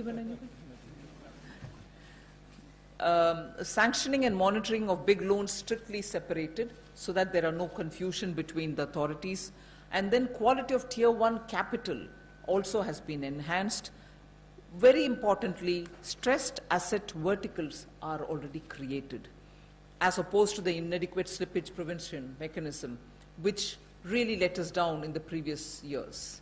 given anything? Sanctioning and monitoring of big loans strictly separated so that there are no confusion between the authorities. And then quality of tier 1 capital also has been enhanced. Very importantly, stressed asset verticals are already created, as opposed to the inadequate slippage prevention mechanism, which really let us down in the previous years.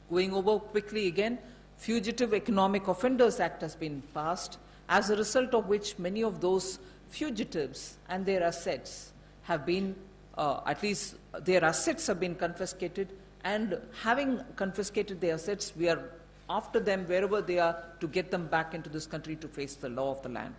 Going over quickly again, Fugitive Economic Offenders Act has been passed, as a result of which many of those fugitives and their assets have been, at least their assets have been confiscated, and having confiscated their assets, we are after them wherever they are to get them back into this country to face the law of the land.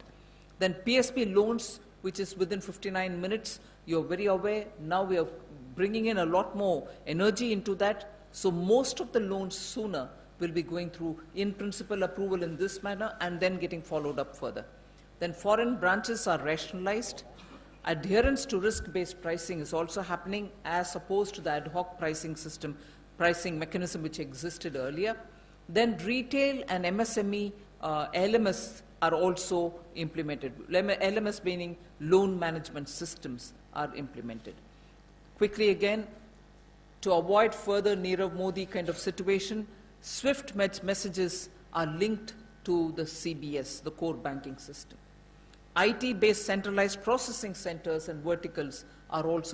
Then PSP loans, which is within 59 minutes, you're very aware, now we are bringing in a lot more energy into that, so most of the loans sooner will be going through in-principle approval in this manner and then getting followed up further. Then foreign branches are rationalized. Adherence to risk-based pricing is also happening as opposed to the ad hoc pricing mechanism which existed earlier. Then retail and MSME LMS are also implemented. LMS meaning loan management systems are implemented. Quickly again, to avoid further Nirav Modi kind of situation, SWIFT messages are linked to the CBS, the core banking system. IT-based centralized processing centers and verticals are also